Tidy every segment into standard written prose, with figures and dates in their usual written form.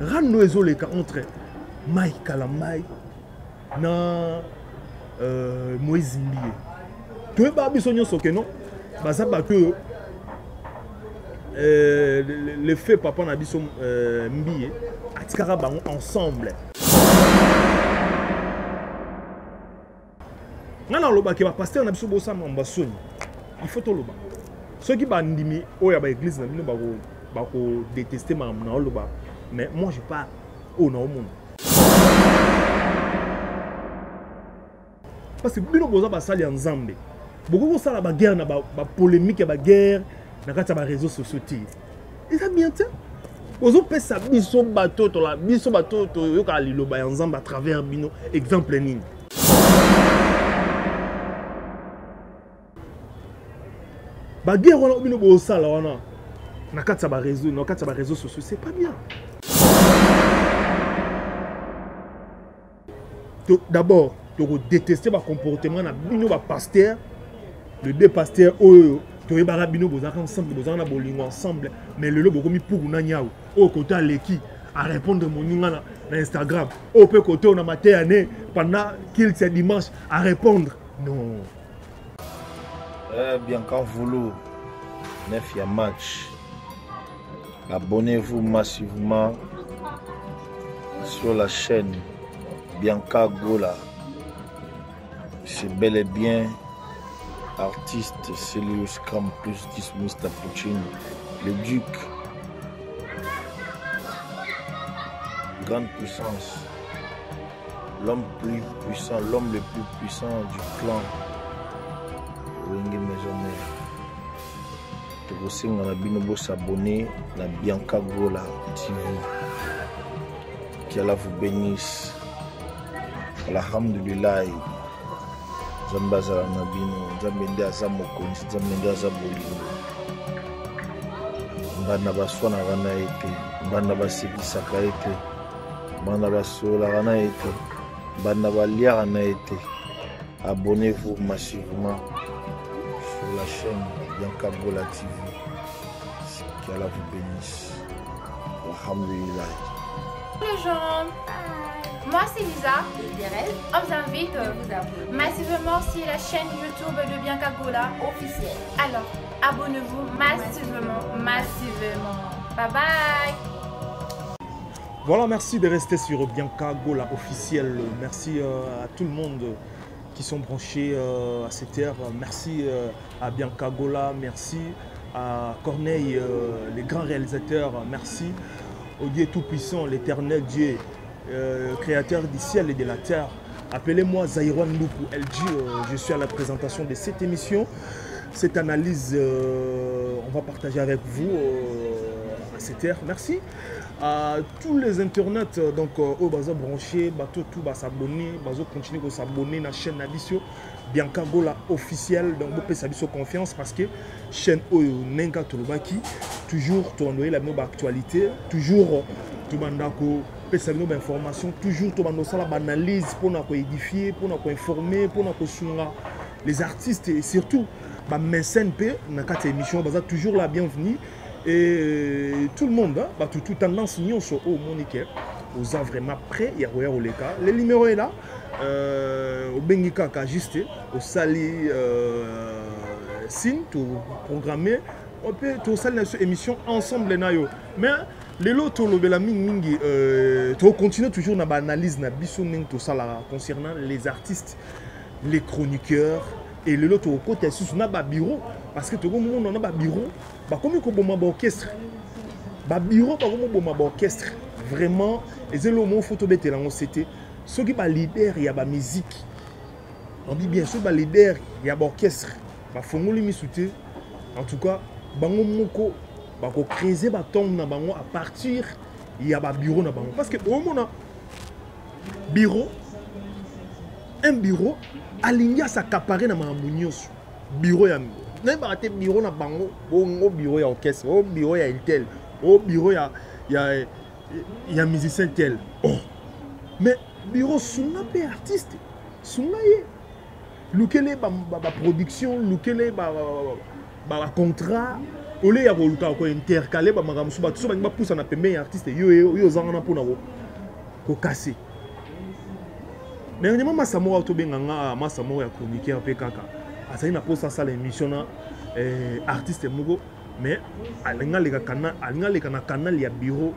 rano ezoleka entre Mike Kalamai na Moïse Mbie. Tu es pas besoin de ce que non? Bah ça parce que le fait papa na biso Mbie atikara bango ensemble. Ngana loba ke ba pasteur na biso bosa mbasoni. Il faut to loba. Ceux qui bandimi oya ba église na bino ba ko détester ma na loba. Mais moi je pas au na au monde. Parce que bino boza ba sali nzambe. Beaucoup de la guerre, la polémique, la guerre, les réseaux sociaux. Et ça bien, vous avez ça, biso bateau, à travers bino exemple nini. La guerre, on a bino bosa là, on a réseaux sociaux, c'est pas bien. D'abord, tu détester le comportement de bino pasteur. Les deux pasteurs, tu es barabino, vous avez ensemble, vous avez ensemble, mais le lobo comme pour Nanyao, au côté à l'équipe, à répondre à mon numéro sur Instagram, au peu côté on a maté année pendant qu'il c'est dimanche à répondre. Non. Bien quand vous neuf y a match. Abonnez-vous massivement sur la chaîne Bianca Gola. C'est bel et bien artiste Celius Campus Dismusta Puccini, le duc, grande puissance, l'homme plus puissant, l'homme le plus puissant du clan Wenge Maisonneuve. Tokosenga na bino bo s'abonner na Bianca Gola TV. Que Allah vous bénisse. Alhamdulillah. Zambazala nabino, Zambende azamokonzi, Zambende azabolingo. Mbana baswana gana ete, mbana basekisaka ete, mbana basola gana ete, mbana balia gana ete. Abonnez-vous massivement sur la chaîne Bianca Gola TV. Qu'Allah vous bénisse. Alhamdulillah. Les gens, moi c'est Lisa. On vous invite massivement sur la chaîne YouTube de Bianca Gola officielle. Alors, abonnez-vous massivement. Bye bye. Voilà, merci de rester sur Bianca Gola officielle. Merci à tout le monde qui sont branchés à cette heure. Merci à Bianca Gola, merci à Corneille, les grands réalisateurs. Merci au Dieu Tout-Puissant, l'éternel Dieu, créateur du ciel et de la terre. Appelez-moi Zaïrouan Loupou LG. Je suis à la présentation de cette émission. Cette analyse, on va partager avec vous à cette heure. Merci à tous les internautes au bazar branché, tout s'abonner, continuer à s'abonner à la chaîne Nabisio Bianca Gola officielle. Donc vous pouvez avoir confiance parce que chaîne Nenga Tolobaki toujours tourner la même actualité, toujours tout mandako pesa nos informations, toujours tout mando la analyse pour nous édifier, pour nous informer, pour nous sunga les artistes et surtout ma mécène p na cette émission baza toujours la bienvenue et tout le monde tout tendance nion sur au monique aux a vraiment prêt il y a le cas le numéro est là au bengika ka juste au sali signe tout programmer on peut tout ça dans cette émission ensemble nayo mais les lots la mingi tu continues toujours dans l'analyse na biso ning tout ça là concernant les artistes les chroniqueurs et le lot au côté sous na ba bureau parce que tout le monde on a ba bureau ba comme ko boma ba orchestre ba bureau ba comme boma ba orchestre vraiment et c'est le mot photo bête là on c'était ceux qui ba leader il y a ba musique on dit bien sûr ba leader il y a ba orchestre ba fongoli misouté en tout cas bango moko ba ko créer ba tombe na bango à partir il y a ba bureau na bango parce que au moment bureau un bureau aligné s'accaparer na mamunyoso bureau ya na ba te bureau na bango bongo bureau ya orchestre au bureau ya intel au bureau ya musicien tel oh mais bureau sunga pe artiste sunga ye lukele ba production lukele ba contrat au lieu ya koluka ko intercaler ba makambo so ba tout so ba pousse na pembe artiste yo zanga pona ko casser. Dernièrement Masamora to benganga Masamora ya chroniqueur pe kaka. Asali na posa ça l'émission na artiste moko mais alinga leka na canal ya bureau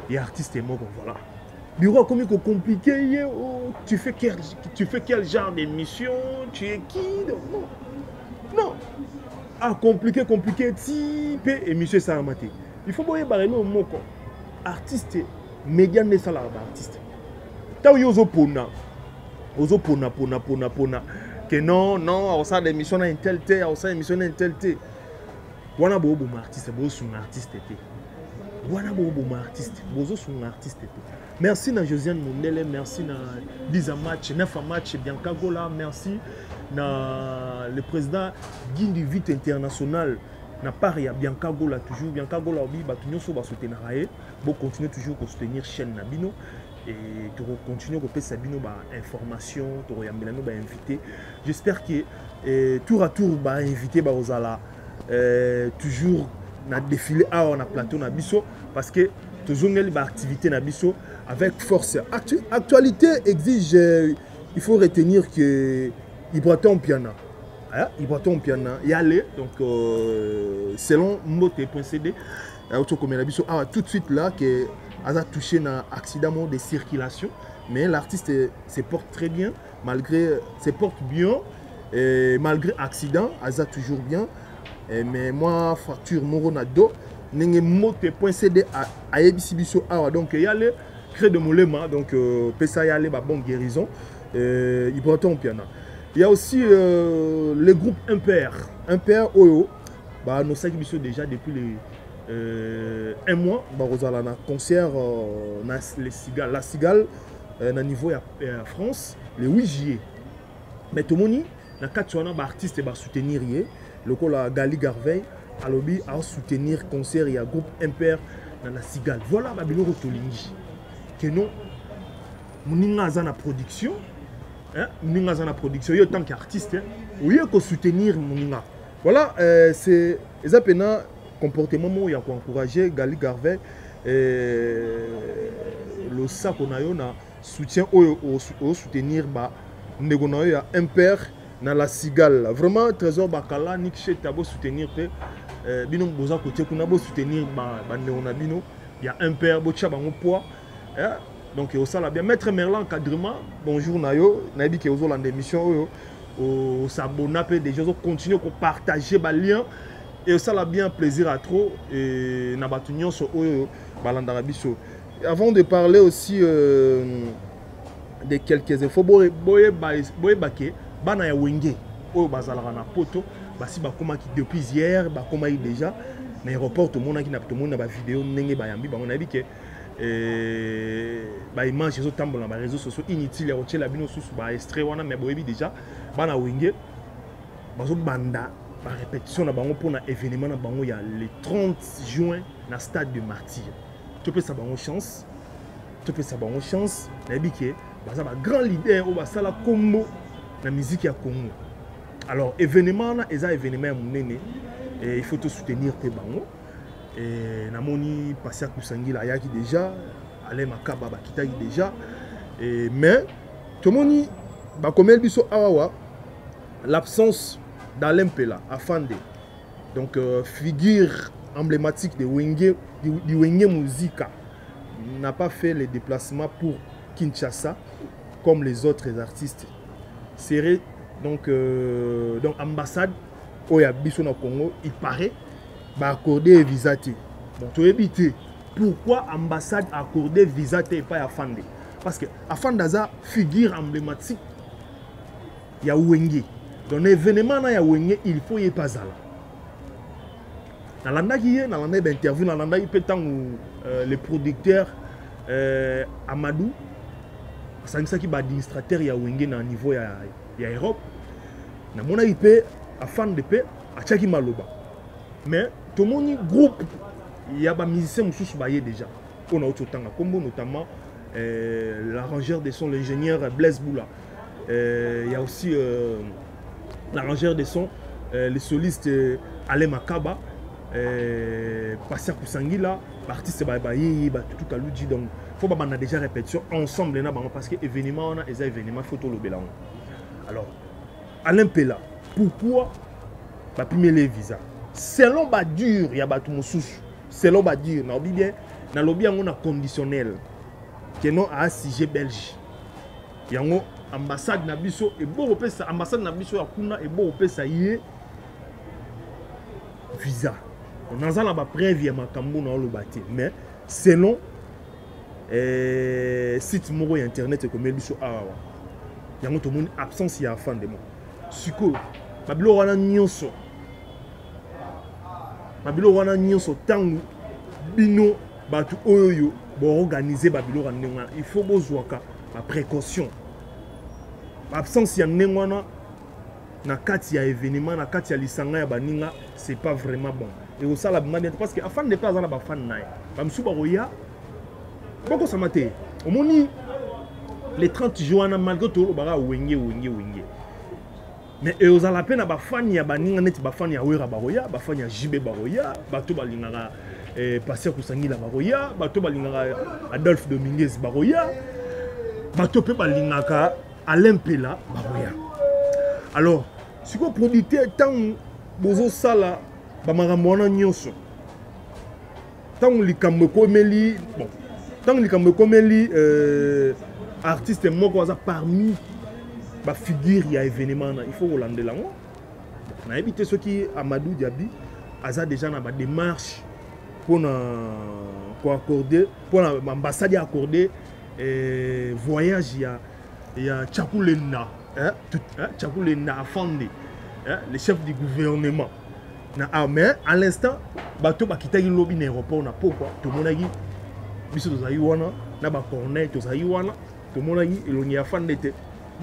ya artiste moko voilà. Bureau comme il compliqué tu fais quel genre d'émission, tu es qui non. Ah, compliqué, type émission ça maté. Il faut boyer barreno moko. Artiste, média ne ça là artiste. Ta yozo pona. Ozo pona. Que non, on ça l'émission na intelté, on ça émission na intelté. Wana bo artiste, bo son artiste té. Wana bo artiste, bozo son artiste té. Merci na Josiane Mondele, merci na Lisa Match, Nefa Match, Bianca Gola, merci na le président Guindi Vite International na part ya Bianca Gola toujours Bianca Gola obi batunyo so ba soutenir aé bo continuer toujours à soutenir chaîne Nabino et tu continuer à passer Sabino ba information tu yambelano ba invité j'espère que tour à tour ba invité ba ozala toujours na défilé à on a plateau na biso parce que toujours ngeli ba activité na biso avec force. Actualité exige il faut retenir que Ibraton Piana. Ibraton Piana. Y aller donc selon mote.cd tout de suite là que a touché un accident de circulation mais l'artiste se porte très bien malgré se porte bien et malgré accident a toujours bien mais moi fracture moronado nenge mote.cd a ebisibiso donc y aller crée de molema donc pesa y aller ba bonne guérison Ibraton Piana. Il y a aussi le groupe Impair Oyo. Bah, nous savons déjà depuis un mois. Bah, nous avons un concert La Cigale à niveau de France le 8 juillet. Mais tout le monde, il y a un artiste qui va soutenir le Gali Garvey à soutenir concert et groupe Impair dans La Cigale. Voilà, bah, nous avons que nous, nous avons une production. Nous avons la production, en tant qu'artiste, oui, il faut soutenir Mouninga. Voilà, c'est un comportement où il y a encourager Gali Garvey le sac qu'on a soutien au soutenir Negonayo Impair dans La Cigale. Vraiment, Trésor Bakala, Nick Chet, tu as soutenir Bino Boza côté, qu'on a soutenir Bino, il y a Impair, Bocha Bango Poids. Donc, ça bien. Maître Merlan encadrement, bonjour Nayo, Nabi qui est aux émission, au s'abonner, des gens continuer à partager les liens et ça bien plaisir à trop et nabatunyon sur balandarabiso. Avant de parler aussi de quelques infos, boye baké, bana ya wenge, oyo bazalaka na poto, basi bakoma qui depuis hier, bakoma déjà, na aéroport tout le monde qui n'a tout le monde na ba vidéo nenge bayambi, ba on a dit que bah image les autres dans les réseaux sociaux inutile à retirer la bino sous bah extrait wana mais boyebi déjà bana wenge bazo banda ba répétition na bango pour un événement na bango ya le 30 juin na stade de Martyr tu peux ça bango chance na bike baza ba grand leader ou ba sala combo na musique ya Congo alors événement na eza événement ya munene et il faut te soutenir tes bango. Et namoni Passia Kusangila yaki déjà Ale Makaba bakitaki déjà et mais tout le monde ba komel biso awa l'absence d'Alain Pela Afande donc figure emblématique de Wenge du Wenge Musica n'a pas fait les déplacements pour Kinshasa comme les autres artistes serait donc ambassade oya biso na Congo il paraît bah accorder visa té. Bon, tu éviter. Pourquoi ambassade accorder visa té et pas Afande? Parce que Afande a figure emblématique. Il y a Wenge. Dans l'événement il y a Wenge, il faut y pas là. Dans l'anda qui est, dans l'anda d'interview, dans l'anda il peut tant le producteur Amadou, c'est ça qui est administrateur il y a Wenge dans niveau il y a Europe. Dans mon IP Afande pe a Tchaki Maloba. Mais tout le monde groupe, il y a des musiciens qui sont déjà. On a autre temps, notamment l'arrangeur de son, l'ingénieur Blaise Boula. Il y a aussi l'arrangeur de son, le soliste Alain Makaba. passer kusangi là artiste tout kaluji donc faut pas bana déjà répétition ensemble na bango parce que événement on a les événements photo le belango. Alors Alain Pela pourquoi ba premier les visa selon ba dur ya ba tout mosusu selon ba dur na obi bien na lobby on a conditionnel que non à CG Belge yango ambassade na biso et bon opesa ambassade na biso ya kuna et bon opesa yé visa on a la preuve ya makambo na lo bati mais selon site moko internet comme biso awa yango to mon absence ya fan de mo siko babilo wana nyonso tangu bino batu oyo bo organiser babilo wana il faut bozwaka ma précaution absence ya nengwana na kati ya événement na kati ya lisanga ya baninga c'est pas vraiment bon et au sala bimani parce que afin de pas na ba fan na ba msuba roya boko samate omoni les 30 jours na malgré tout bara wenge mais aux ala peine ba fan ya baninga net ba fan ya wera baroya ba fan ya jibe baroya bato balingaka passer kusangi la baroya bato balingaka Adolphe Dominguez baroya bato pe balingaka Alain Pela baroya. Alors si vous producteur tant bozo sala ba maramona nyonso tant likambo komeli bon tant likambo komeli artiste moko za parmi ba figure ya événement il faut Hollande là on a évité ceux qui Amadou Diaby aza déjà na ba démarche pour accorder pour l'ambassade accorder voyage il y a Tchakoulena Tchakoulena Afande le chef du gouvernement mais à l'instant bateau bakita ki lobby na aéroport na pourquoi tout le monde a dit biso tozali wana na ba corner tozali wana tout le monde a dit elongi Afande te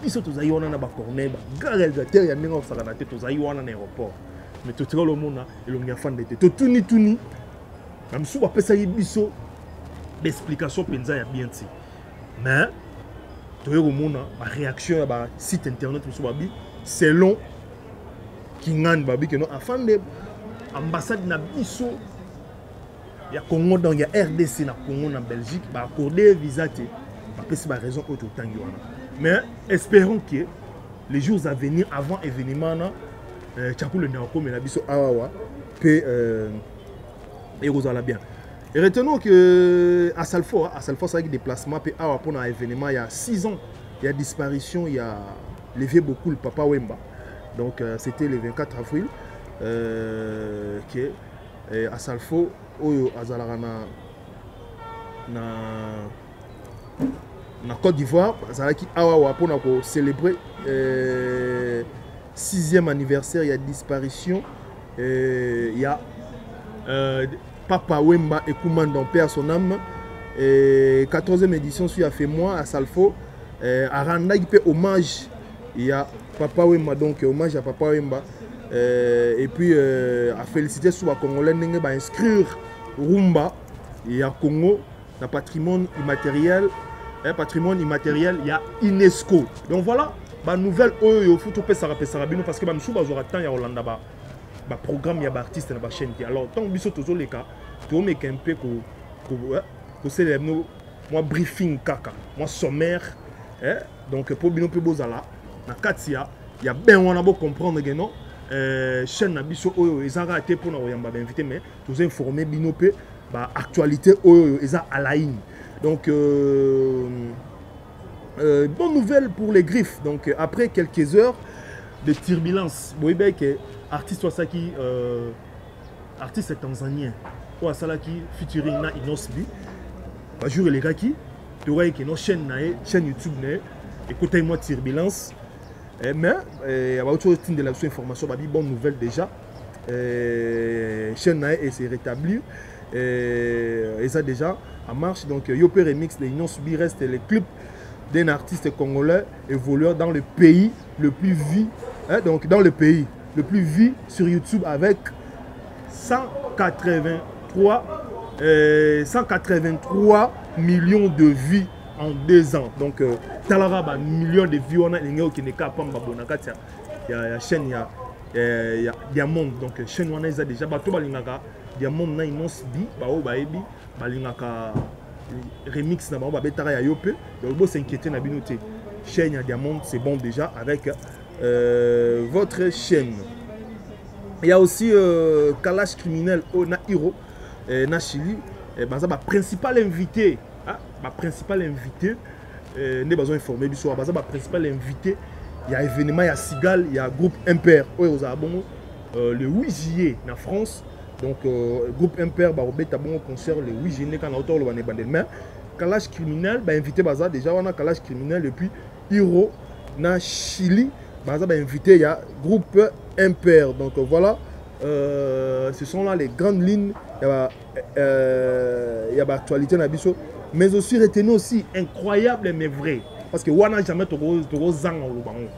biso tozali wana na ba corner ba réalisateur ya ndenge osaka na te tozali wana na aéroport mais tout le monde elongi Afande te to tuni même si on peut ça biso d'explication penza ya bien ti mais to yo mona ba réaction ya ba site internet biso babi selon kingan babi que non Afande ambassade na biso ya Congo donc ya RDC na Congo na Belgique ba accorder visa te ba pesi ba raison auto tangi wana mais espérons que les jours à venir avant événement na Tchakoule na ko na biso awa pe et vous allez bien. Et retenons que à Salfo, c'est avec déplacement, puis pour un événement, il y a 6 ans, il y a disparition, il y a levé beaucoup le Papa Wemba. Donc c'était le 24 avril, que à Salfo, na Côte d'Ivoire, pour célébrer 6e anniversaire, il y a disparition, il y a Papa Wemba et Koumandon, paix à son âme. 14e édition, suis a fait moi à Salfo. À Randa, il fait hommage. Il y a Papa Wemba, donc hommage à Papa Wemba. Et puis à féliciter sur la Congolais, à inscrire Rumba. Il y a Congo, le patrimoine immatériel. Il y a UNESCO. Donc voilà, la nouvelle, il faut tout ça parce que je suis temps il y a Hollande. Ba programme ya ba artiste na ba chaîne alors tant biso tozo les cas to make un peu ko célébrer moi briefing kaka moi sommaire donc pour bino pe bozala na katia ya ben wana bo comprendre que non chaîne na biso oyo ezanga te pour na oyamba ba invité mais tozo informer bino pe ba actualité oyo eza à la ligne donc bonne nouvelle pour les griffes donc après quelques heures de turbulence boybe que artiste wasaki artiste tanzanien ou asalaki featuring na Inosbi ba jour les gars qui tu vois que nos chaîne YouTube na écoutez moi turbulence mais à autre de la information ba bonne nouvelle déjà chaîne na et c'est rétabli et ça déjà en marche donc Yopé Remix les Inosbi reste les clips d'un artiste congolais évoluant dans le pays le plus vu donc dans le pays le plus vu sur YouTube avec 183 millions de vues en 2 ans. Donc, Talara, millions de vues, on a des gens qui ne capent pas de la chaîne y a Diamond, donc chaîne wana eza déjà bato balingaka Diamond na Inos bi bao baebi balingaka remix na bao babetaka ya yo pe donc bo s'inquiéter na bino te chaîne ya Diamond c'est bon déjà avec votre chaîne. Il y a aussi Kalash Criminel na Hiro na Chili baza ba principal invité ma principal invité ne besoin informer du soir baza ba principal invité. Il y a événement, il y a Sigal, il y a groupe Imper. Le 8 juillet en France. Donc, groupe Imper, bah, au bon concert le 8 juillet quand on a le mais Kalash Criminel, bah, invité Baza. Déjà, on a Kalash Criminel. Et puis, Hiro, na Chili, Baza, bah, invité, il y a groupe Imper. Donc, voilà. Ce sont là les grandes lignes. Il y a l'actualité dans Bisso. Mais aussi, retenez aussi, incroyable mais vrai. Parce que Wana jamais Togo Zang en Lubango.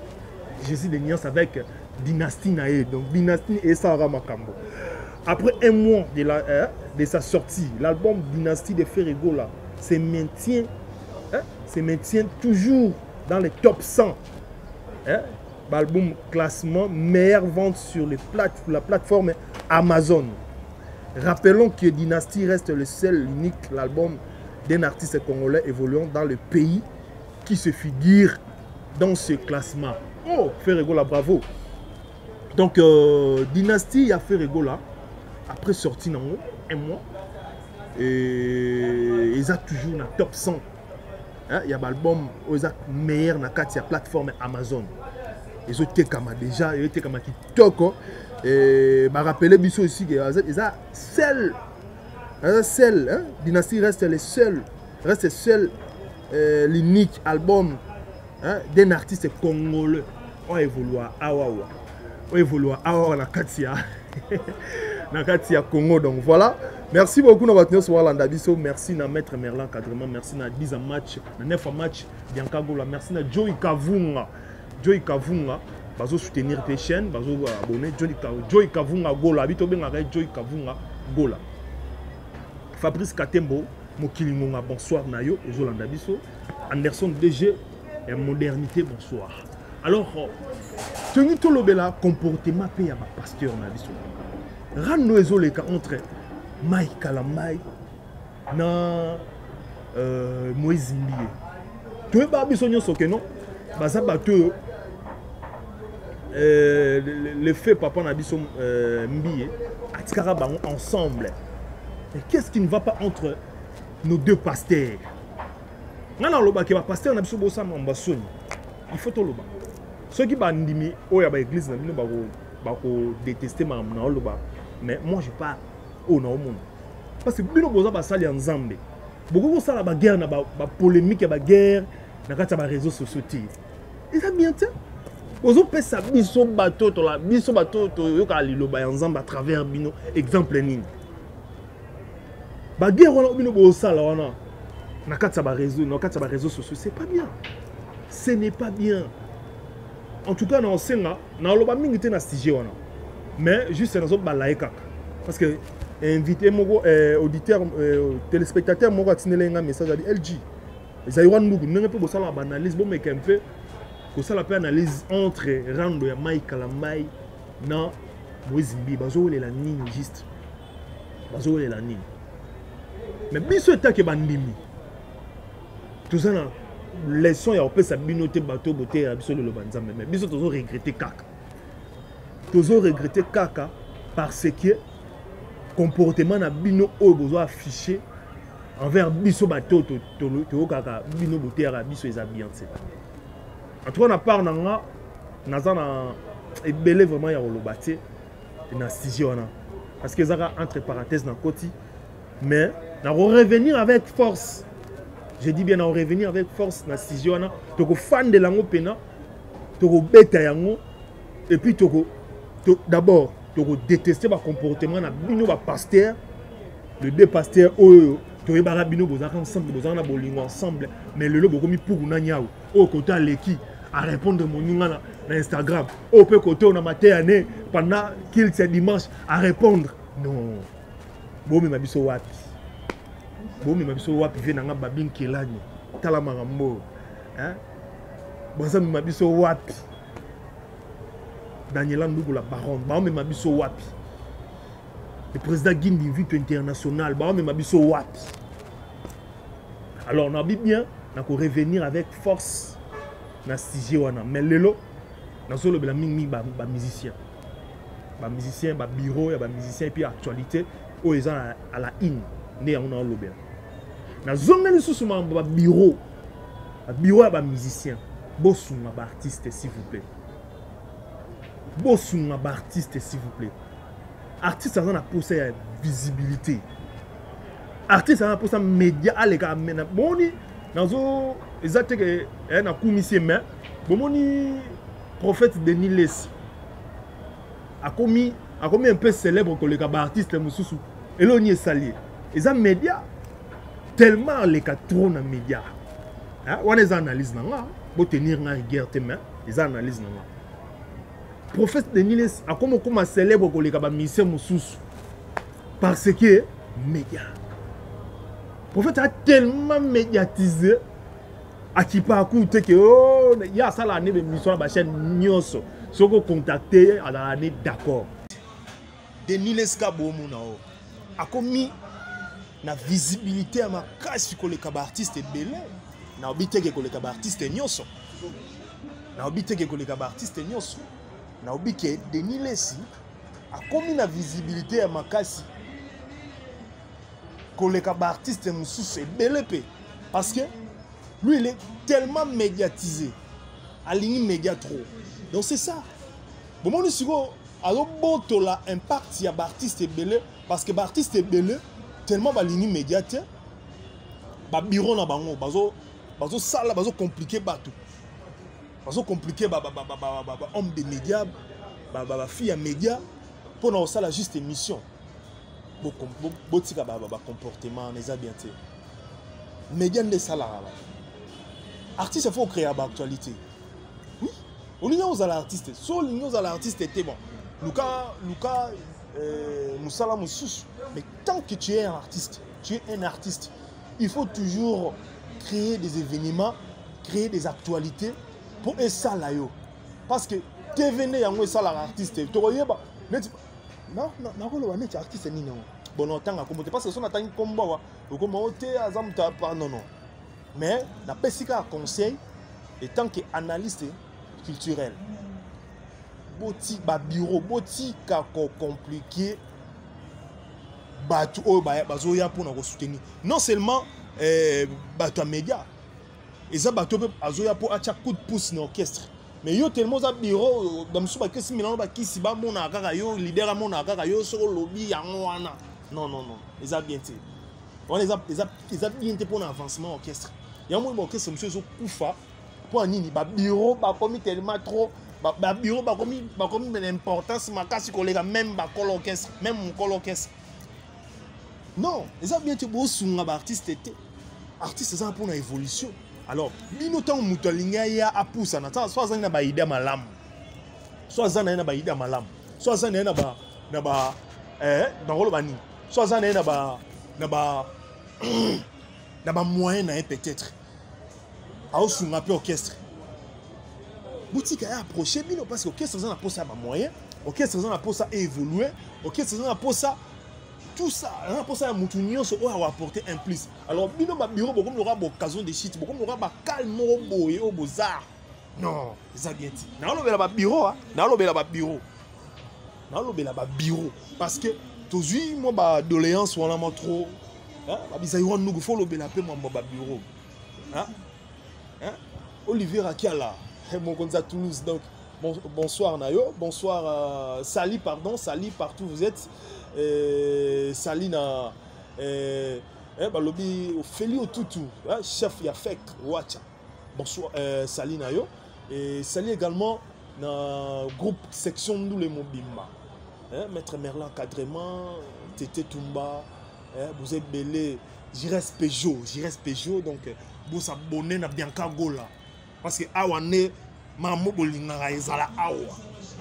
Je suis des nuances avec Dynastie Nae. Donc Dynastie et Sarah Makambo. Après un mois de sa sortie, l'album Dynastie de Ferrego là se maintient toujours dans les top 100. L'album classement meilleure vente sur la plateforme Amazon. Rappelons que Dynastie reste le seul, unique l'album d'un artiste congolais évoluant dans le pays qui se figure dans ce classement. Oh, Ferrego là, bravo. Donc, Dynastie, il y a Ferrego là, après sorti dans un mois, et ils ont toujours dans top 100. Il y a l'album, ils ont meilleur dans la plateforme Amazon. Ils ont été comme déjà, ils ont été comme qui toque. Et je rappelle Bissot aussi qu'ils ont seul, Dynastie reste le seul, l'unique album d'un artiste congolais. On évolue à Awawa. On évolue à Awawa na Katia Congo. Donc voilà. Merci beaucoup d'avoir tenu ce soir l'Andabiso. Merci à Maître Merlin Cadrement. Merci à 10 match, 9 match Bianca Gola. Merci à Joey Kavunga. Joey Kavunga. Bazo soutenir tes chaînes, bazo abonner Joey Kavunga Gola. Bito benga Joey Kavunga Gola. Fabrice Katembo. Mokilingonga, bonsoir Nayo, et Jolanda Bisso. Anderson DG, et modernité, bonsoir. Alors, tenu tout le bela, comportement paye à ma pasteur Nabisso. Rando ezoleka entre Mike Kalamai na Moïse Mbiye. Tu es pas bisogno soke non? Baza bateau le fait papa Nabisso Mbiye, atikara bango ensemble. Mais qu'est-ce qui ne va pas entre nos deux pasteurs? Il faut tout le monde. Ceux qui bandimi, l'église, détester mais moi je pas au monde. Parce que bino boza basali ensemble. Beaucoup ça la guerre na polémique la guerre na kata ba réseaux sociaux. Et ça bien tiens. Ozo pesa biso bateau to la biso bateau to yoka liloba ensemble à travers bino exemple nini. Ba guerre wana bino bo sala wana na kata ba réseaux sociaux, c'est pas bien. Ce n'est pas bien. En tout cas, on sait na loba mingi te na sujet wana. Mais juste dans ba like parce que invité mon auditeur téléspectateur mon va tinela un message à LG. Les aywan nugu n'enga pe bo sala ba analyse bon mais un peu ko sala pe analyse entre Rando ya Mike Kalamai na Moïse Mbiye bazo le la nini juste. Bazo le la nini. Mais biso etake bandimi. Tout ça là les sons ya opé sa binoté bateau beauté absolu le banzambe mais biso tozo regretter kaka. Tozo regretter kaka parce que comportement na bino o besoin afficher envers biso bateau to kaka bino beauté ya biso les bien c'est. En tout cas na part nanga nazana ebelé vraiment ya lobate na sujet wana parce que ça entre parenthèses na koti mais na revenir avec force. Je dis bien, on revenir avec force dans ce sujet. Tu es fan de l'ango pena, tu es bête yango, et puis d'abord, tu détester le comportement de bino pasteur, le deux pasteurs, tu es barabino ensemble, ensemble, mais le lobo comme pour nanyao, au côté à l'équipe, à répondre mon nom na Instagram, au peu côté on a maté année pendant qu'il c'est dimanche à répondre. Non, bon mais ma biso wapi. Bon mais ma biso wapi vient nga babin kelani tala marambo hein bon ça ma biso wapi Daniela Ndougou la baronne, ba me mabiso wapi. Le président Guindi invite international, ba me mabiso wapi. Alors on a bien, on a revenir avec force na sujet wana. Mais lelo na solo bela mingi ba musicien. Ba musicien, ba bureau, ya ba musicien et puis actualité o eza à la in né on a lobela. Na zonga ni susu ma ba bureau. Ba bureau ya ba musicien. Bosunga ba artiste s'il vous plaît. Bosunga ba artiste s'il vous plaît. Artiste ça a posé la visibilité. Artiste ça a posé média à l'écart mena boni nazo exacte que na commission mais bomoni prophète Denis Les a commis un peu célèbre que les artistes mususu eloni salier. Les médias tellement les trop na média. Hein, on les analyse nanga, pour tenir na guerre tes mains, les analyses nanga. Prophète Denis Les a comme célèbre que les musiciens mususu parce que média. Prophète a tellement médiatisé à qui pas écouter que oh il y a ça l'année de mission à la chaîne Nyoso. Si vous contactez à l'année d'accord. Denis Les Kabomuna a commis la visibilité à ma casse que les artistes belé. Na obité que les artistes Nyoso. Na obité que les artistes Nyoso. Na obité que Denis Les a commis la visibilité à ma casse. Que les artistes Moussous est belépé. Parce que lui, il est tellement médiatisé. Aligné média trop. Donc c'est ça. Bon, moi, je suis alors bon, tu as impact sur l'artiste belé. Parce que l'artiste belé, tellement aligné médiatique. Bah, bureau na bango. Bazo sale, bazo compliqué, bateau. Bazo compliqué, homme de médias, fille à médias. Pour nous, ça la juste émission. Botika comportement les habités médias de salaire artiste il faut créer l'actualité oui on y a aux artistes so l'union aux artistes était bon Luka Moussala Moussous mais tant que tu es un artiste il faut toujours créer des événements créer des actualités pour ça là yo parce que tu venais yango ça l'artiste tu voyais bah non, le artiste ni non. Bon, on t'a comme parce que son attend comme bah, comme on t'est azam ta pas non. Mais la pesika conseil et tant que analyste culturel. Boti ba bureau, boti ka compliqué. Ba tu o ba zoya pour nous soutenir. Non seulement ba toi média. Et ça ba tu azoya pour acha coup de pouce dans l'orchestre. Mais yo tellement za bureau dans musuba que si milano ba kisi ba mona kaka yo leader mona kaka yo sur lobby yango wana non ils a bien été on les a bien été pour l'avancement orchestre ya mo orchestre monsieur zo kufa pour nini ba bureau ba commis tellement trop ba bureau ba commis l'importance makasi collègue même ba col orchestre même mon col orchestre non ils a bien été pour sunga ba artiste ça pour une évolution. Alors, bino tant mutolinga ya apusa na soit zana ba ida malam. Soit zana na ba ida malam. Soit zana na ba dans le bani. Soit zana na ba moyen na peut-être. A osunga pe orchestre. Boutique a approché bino parce que orchestre zana pour ça ba moyen, orchestre zana pour ça évoluer, orchestre zana pour ça tout ça, pour ça, Moutounion a apporté un plus. Alors, bino ba bureau, beaucoup n'aura pas occasion de shit, beaucoup n'aura pas calme au beaux-arts. Non, ça bien dit. N'a pas ba bureau, n'a pas bureau. N'a pas bureau. Parce que, toujours, moi, ba doléance, on a trop. Hein, ba bisaïron, nous, faut le bélaper, moi, ba bureau. Hein? Olivier Rakiala, mon contact à Toulouse, donc, bonsoir, Nayo. Bonsoir, Sali, pardon, Sali, partout vous êtes. Salina lobby Félio Toutou chef Yafek Wacha bonsoir Salina yo et Sali également dans groupe section nous les Mobimba maître Merlin encadrement Tété Toumba vous êtes belé Jires Peugeot donc vous s'abonnez na Bianca Gola parce que awane mamo bolingara ezala awa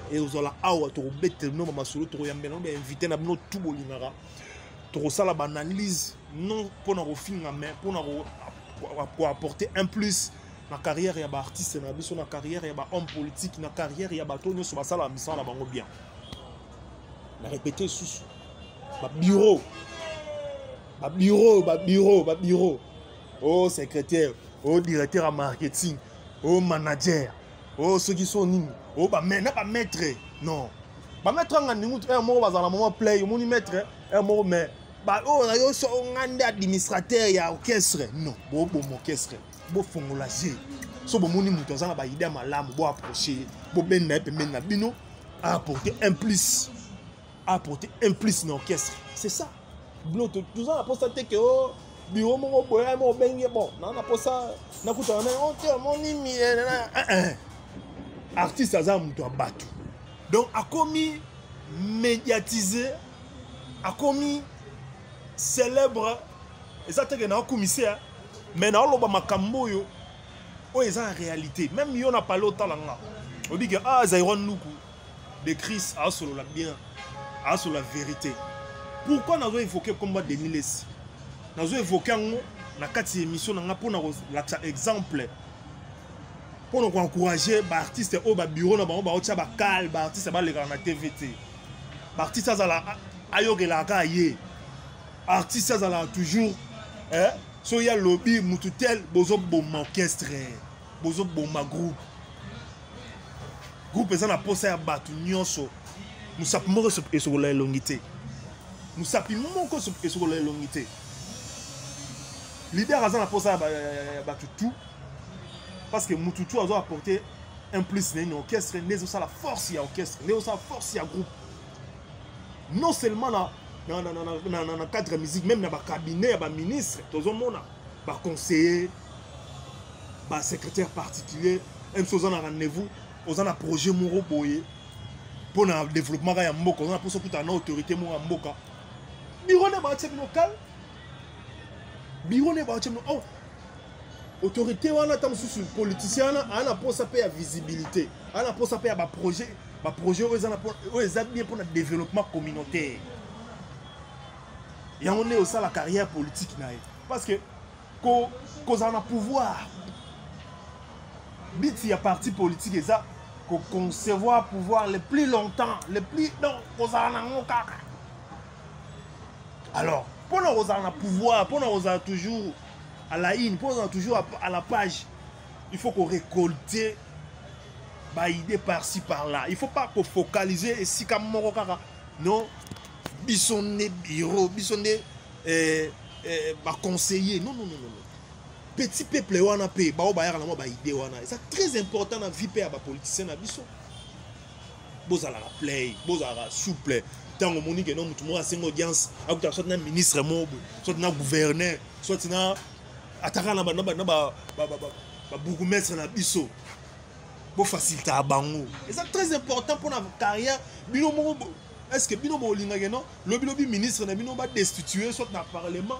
et aux ala awa to bete no mama solo to yambela on invité na bino tout bolingara to sala banalise non pour na refinga mais pour apporter un plus na carrière ya ba artiste na biso, na carrière ya ba homme politique, na carrière ya ba tonyo so basala mission na bango bien. Na répéter sous ba bureau. Ba bureau. Oh secrétaire, oh directeur en marketing, oh manager, oh ceux qui sont nini, oh ba maître. Non. Ba maître nga ningu un mot bazala moment play, mon maître un mot mais ba oh yo so ngande administrateur ya orchestre. Non, bo orchestre. Bo fongolager. So bo moni muto za na ba idée malamu bo approcher, bo ben na pembe na bino apporter un plus. Apporter un plus dans l'orchestre. C'est ça. Nous avons constaté que oh bureau mon boya mon bengue bon on a pas ça na kuta on te mon imi artiste azam to battu donc a commis médiatisé a commis célèbre exactement na commissaire mais na loba makambo yo o eza en réalité même yo na parlé autant là on dit que ah Zairon Nuku de Chris a solo la bien a sur la vérité. Pourquoi nous avons évoqué le combat de Niles? Nous avons évoqué dans 4 émissions pour nous exemple pour nous encourager les artistes au bureau, les artistes à la TVT. Les artistes à la artistes à toujours so ya lobby mututel bozo bomma orchestre bozo bomma groupe eza na posa ya batu nyonso musapi moko esokola elongité musapi moko esokola elongité leader aza na posa ya batu tout parce que mututu azo apporter un plus na une orchestre nezo sa la force ya orchestre nezo sa force ya groupe non seulement na cadre musique même dans le cabinet ba ministre tous mona ba conseiller ba secrétaire particulier même chose en rendez-vous aux en projet moro boye pour le développement ya mboka on a pour ça tout en autorité mo mboka bureau ne ba tchep local bureau ne ba tchep oh autorité wana tam sous politicien ana pour ça payer visibilité ana pour ça payer ba projet aux bien pour le développement communautaire. Et on est aussi à la carrière politique. Parce que quand on a pouvoir, il y a parti politique et ça, qu'on concevoir pouvoir le plus longtemps, le plus. Non, on a alors, pour nous avoir pouvoir, pour nous avoir toujours à la ligne, pour nous avoir toujours à la page, il faut qu'on récolte des idées par-ci par-là. Il ne faut pas qu'on focalise ici comme Morokara. Non. Bisonné bureau, bisonné conseiller. Non. Petit peuple wana pe ba obayara na ba idée wana. C'est très important dans vie pe ba politicien na biso. Bozala la play, bozala souple. Tant moni que non mutu mo asenga audience, akuta soit na ministre mo, soit na gouverneur, soit na ataka na ba bourgmestre na biso. Pour faciliter à bango. Et c'est très important pour notre carrière. Est-ce que Bino Bolinga non? Le ministre n'a pas destitué soit dans le parlement,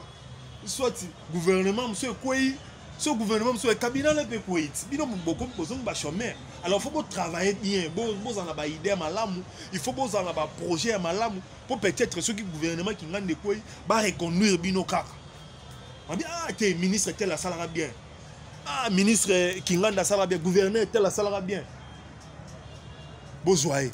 soit le gouvernement, monsieur Kouyi, soit le gouvernement, monsieur le cabinet, le Kouyi. Bino beaucoup besoin de chômer. Alors il faut travailler bien. Vous en avez idée à Malamou. Il faut vous en avez projet à Malamou pour peut-être ceux qui gouvernement qui gagnent des Kouyi, va reconduire Bino Kaka. On dit ah t'es ministre tel la salara bien. Ah ministre qui gagne la salara bien, gouverneur tel la salara bien. Bozoaye.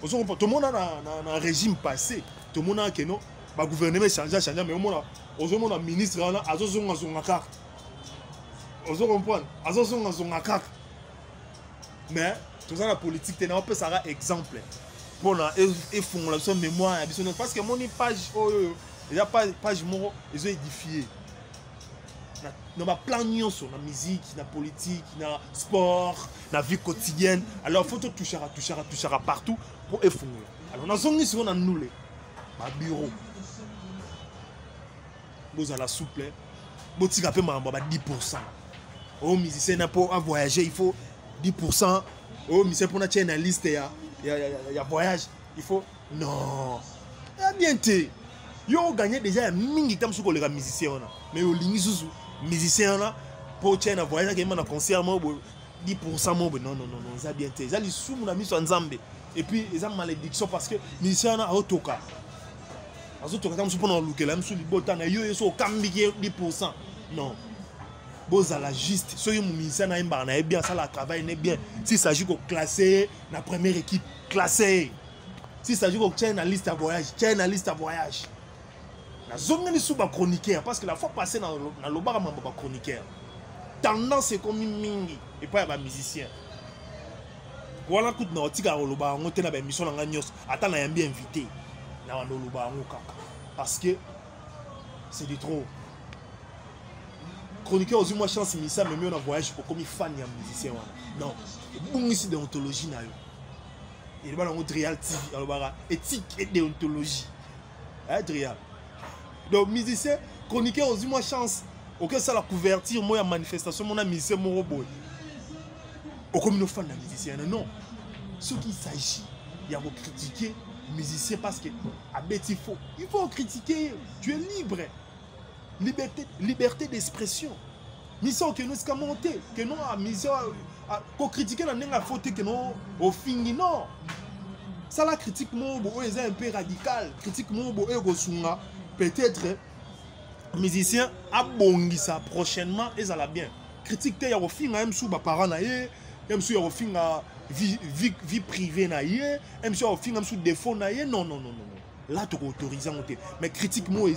Tout le monde a un régime passé. Tout le monde a un le gouvernement changé, mais au moins, le ministre a son carte. Vous comprenez? Mais tout ça, la politique, on peut ça exemple. Pour la mémoire, parce que mon page, il n'y a pas de page, ils ont édifié. Dans ma plan sur la musique, la politique, la sport, la vie quotidienne. Alors il faut tout toucher partout pour effondrer. Alors dans zone ici on a nous les bureau. Vous à la souple, vous tirez peu 10%. Au musicien pour voyager, il faut 10%. Au musicien pour une liste il y a voyage, il faut non. Bien té. Yo gagné déjà mingi tam sur les musiciens mais au ligne sous musicien là pour tiens un voyage qui est un concert 10% non ça bien té ça les sous mon ami sur Nzambe et puis ils ont malédiction parce que musicien a autoka tam sur pour nous look là même sur les botan yo so kambi 10% non bozala juste soki musicien na yemba na bien ça la travail n'est bien s'il s'agit de classer la première équipe classée s'il s'agit de tiens na liste à voyage na zongani sous ba chroniqueur parce que la fois passée na lobara mamba ba chroniqueur tendance c'est comme mingi et pas ba musicien voilà coup na otika loba ngote na ba émission na nyos ata na yambi invité na loba ngo kaka parce que c'est du trop. Chroniqueur aux moi chance mais ça me met en voyage pour comme fan ya musicien non bon ici déontologie na yo il va dans Drial TV alors éthique et déontologie hein Drial donc musicien chroniqueur aux moi chance auquel ça la couverture moi ya manifestation mon musicien mon robot au comme nos fans de musicien non ce qui s'agit il y a vous critiquer musicien parce que à bête il faut critiquer tu es libre. Liberté d'expression. Mission que nous sommes montés, que nous avons mission pour critiquer la faute que nous au fini non. Ça la critique mon est un peu radical, critique mon peut-être musicien a bongi ça prochainement et ça la bien. Critique te ya au fin même sous ba parents na yé, même sous au fin vie privée na yé, même sous au fin même sous défaut na yé non. Là tu autorises mais critique moi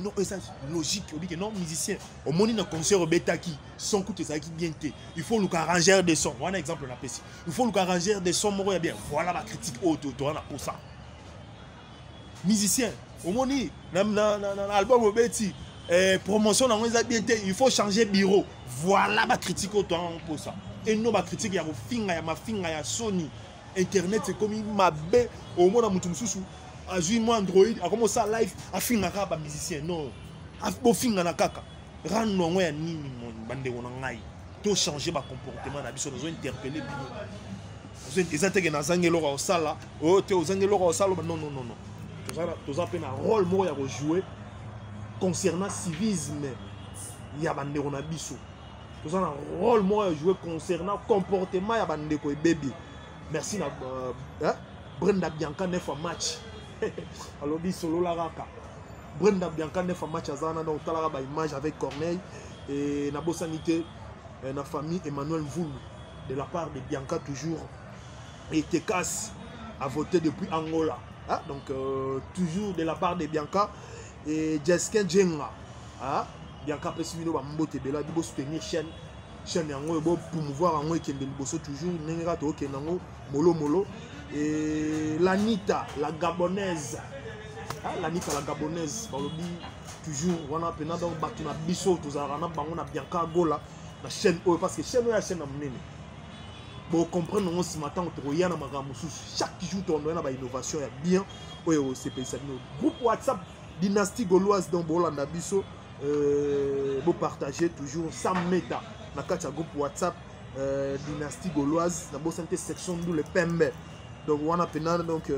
non ça logique on dit que non musicien au monde dans concert bêta qui son coûte ça qui bien il faut le arranger des sons un exemple on appelle ici il faut le arranger des sons moi bien voilà ma critique auto pour ça musicien au monde na album bêti promotion dans bien il faut changer bureau voilà ma critique auto pour ça et non ma critique ya ma finga ya Sony internet c'est comme ma bé au monde na mutu mususu moi Android a comment ça live a fin na ba musicien non a bo finga na kaka ran no ya nini mon bande wona ngai to changer ba comportement na biso nous interpeller bino vous ezateke na zangelo ka osala o te ozangelo ka osala non to za pena rôle mo ya jouer concernant civisme ya bande wona biso to za na rôle mo ya jouer concernant comportement ya bande ko baby merci na Brenda Bianca 9 match alors dit solo la raka Brenda Bianca 9 match azana donc tala ba image avec Corneille et na bosanité na famille Emmanuel Voul de la part de Bianca toujours et Tekas a voté depuis Angola hein? Donc toujours de la part de Bianca et Jessica Jenga hein? Bianca peut suivre ba mbote bela bi soutenir chaîne yango bo promouvoir yango ekende liboso toujours nenga to kenango molo et l'Anita, la gabonaise. Ah, l'Anita, la gabonaise. Toujours, on a pendant donc battu na biso, tous a Bianca Gola, la chaîne parce que chaîne la chaîne amène. Bon, comprendre on ce matin on yana magamusu chaque jour on a une innovation bien. Oui, c'est ça. Groupe WhatsApp Dynastie Gauloise dans Bolanda biso vous partagez toujours sans méta. Na kacha groupe WhatsApp Dynastie Gauloise, na bo santé section d'où le Pembe. Donc on a donc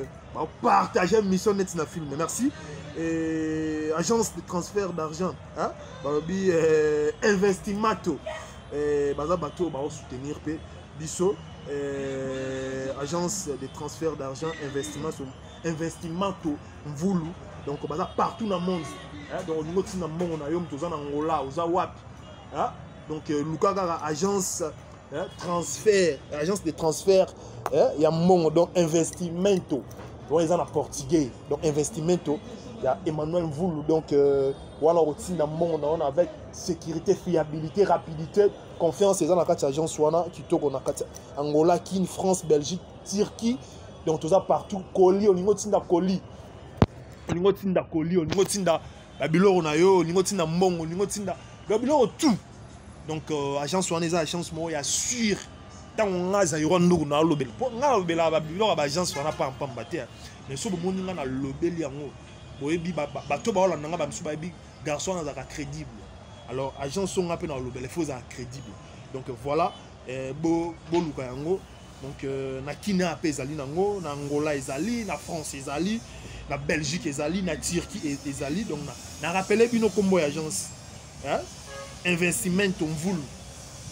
partager mission net na film merci et agence de transfert d'argent hein Investimato baza bato ba soutenir pe biso agence de transfert d'argent Investimato Mvulu donc baza partout dans le monde hein donc nous na monde na yom toza na Angola oza wapi hein donc Lukaga agence transfert agence de transfert il y a mon donc Investimento donc ils ont en portugais donc Investimento il y a Emmanuel Voulou donc voilà aussi dans monde on avec sécurité fiabilité rapidité confiance ils ont la carte agence wana qui tourne on a carte Angola Kin France Belgique Turquie donc tout ça partout colis au niveau tinda colis au niveau tinda colis au niveau tinda babilo on a yo au niveau tinda mbongo au niveau tinda babilo tout donc agence wana les agence moi il assure tant on a zairo ndou na lobel po nga lobela ba biloko ba agence wana pa mpambate mais so bo nga na lobeli yango boyebi ba to ba ola nga ba msu ba bi garçon na za crédible alors agence on a pe na lobel faut za crédible donc voilà bo luka yango donc na Kina ape ezali nango na Angola ezali na France ezali na Belgique ezali na Turquie ezali donc na rappeler bino kombo agence hein Investimento Mvulu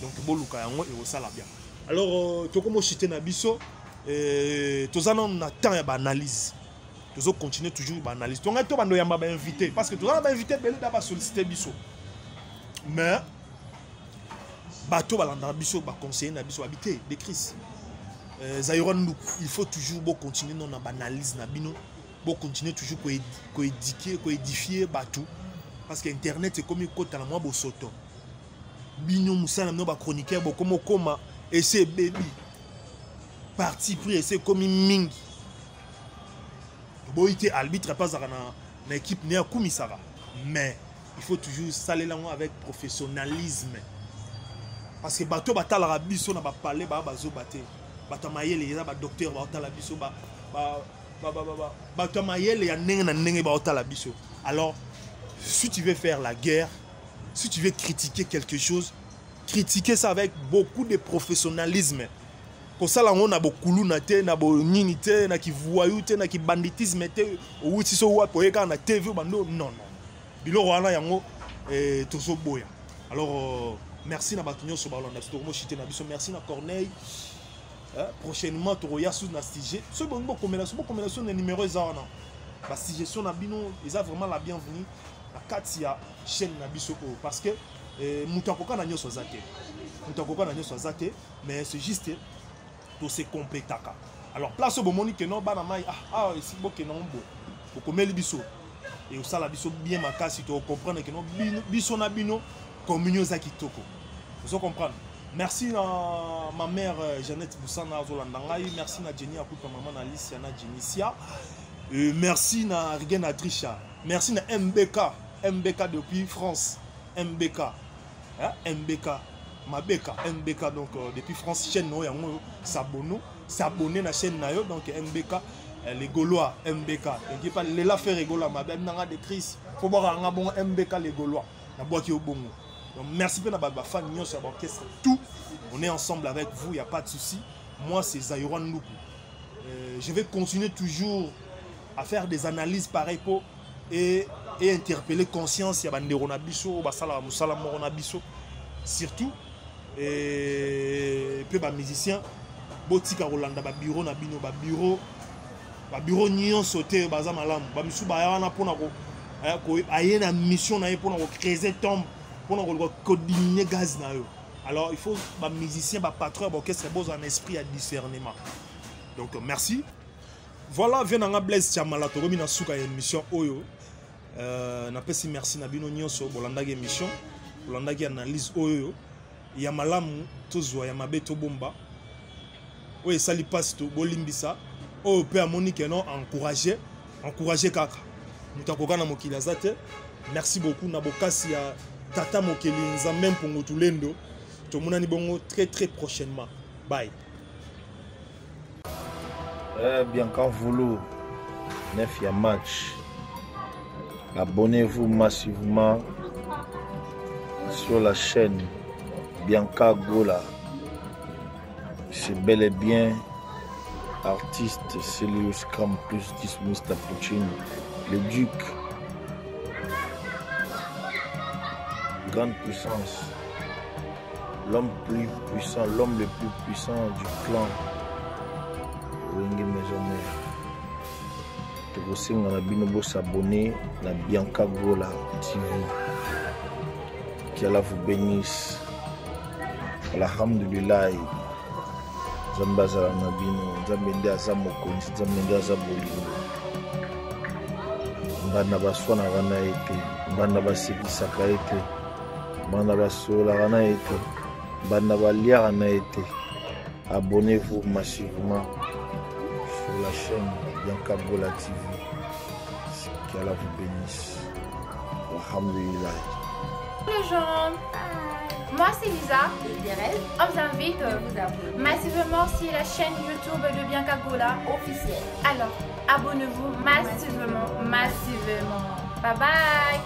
donc bo luka yango e osala bien. Alors, tu as chité na biso, tu as temps ya analyse. Tu as continuer toujours l'analyse. Tu as invité parce que tu as invité d'abord solliciter biso. Mais bateau balanda biso ba conseiller na biso habiter des crises Zaïron, il faut toujours continuer dans l'analyse na bino, continuer toujours ko éduquer, ko édifier bateau parce que internet c'est comme côté la moi bo soto bino musana no ba chroniqueur bo comme koma et c'est baby parti pris c'est comme mingi bo ité arbitre pas na équipe né kumisara mais il faut toujours saler là avec professionnalisme parce que bateau batala la biso na ba parler ba bazo baté bato mayele ya ba docteur ba otala biso bato mayele ya ndenge na ndenge ba otala biso. Alors si tu veux faire la guerre, si tu veux critiquer quelque chose, critiquer ça avec beaucoup de professionnalisme. Pour ça là on a beaucoup na te na bo nini te na ki voyou te na ki banditisme te ou ti so wa po eka na TV bando non. Bilo wana yango tozo boya. Alors merci na batunyo so balanda tomo chité na biso, merci na Corneille. Prochainement tu regardes sous na stigé ce bon combinaison de numéros ça non la suggestion na bino ils a vraiment la bienvenue la Katia chaîne na biso parce que mutakoka na nyoso zate mais c'est juste pour se compléter. Alors place au bomoni que non bana mai ici bo que non bo ko meli biso et au sala biso bien makasi to comprendre que non biso na bino communion za kitoko vous comprendre. Merci à ma mère Jeannette Boussana Zolandangaï, merci à Jenny Akuta maman Alicia na Jenicia, merci à Rigen Atrisha, merci à MBK depuis France, MBK donc depuis France chaîne no yango s'abonner na chaîne na yo donc MBK les Gaulois MBK donc pas les la faire rigola ma ben nanga de Chris faut boire un bon MBK les Gaulois na bois qui au bon. Donc merci pour la fan sur l'orchestre tout. On est ensemble avec vous, il n'y a pas de souci. Moi c'est Zaïron Nuku. Je vais continuer toujours à faire des analyses pareilles et interpeller conscience. Il y a des ronabiso, basala musala moronabiso surtout et puis les musiciens. Botika Rolanda ba bureau na bino ba bureau nyon sauter baza malam ba misu ba yana pona ko ayena mission na pona ko créer tombe. Gaz. Alors il faut que les musiciens, les patrons, les orchestres aient un esprit à discernement. Donc merci. Voilà, viens dans Blaise Chamala, tu remis dans souka émission Oyo. Napesi merci na bino nyonso bolanda émission, bolanda analyse Oyo. Il y a malamu tozwa ya mabeto bomba. Oyo sali passe to bolimbisa. Oyo pe amoni que non encourager kaka. Mutakoka na mokili azate. Merci beaucoup na bokasi ya Tata Mokeli Nzambe Mpongo Tulendo. Tomonani bongo très prochainement. Bye. Bien quand vous neuf ya match. Abonnez-vous massivement sur la chaîne Bianca Gola. C'est bel et bien artiste Celius Campus Dismus Tapuccini, le duc. Grande puissance, l'homme plus puissant, l'homme le plus puissant du clan Wenge Maisonneur. Tokosenga na bino bo s'abonner na Bianca Gola TV. Que Allah vous bénisse. Alhamdulillah. Zambazala na bino, Zambende azamokonzi, Zambende azabolingo. Mbana baswana wana ete, mbana basekisaka ete. Abonnez-vous massivement sur la chaîne Bianca Gola TV. Qu'Allah vous bénisse. Alhamdulillah. Les gens, moi c'est Lisa. On vous invite massivement sur la chaîne YouTube de Bianca Gola officielle. Alors, abonnez-vous massivement. Bye bye.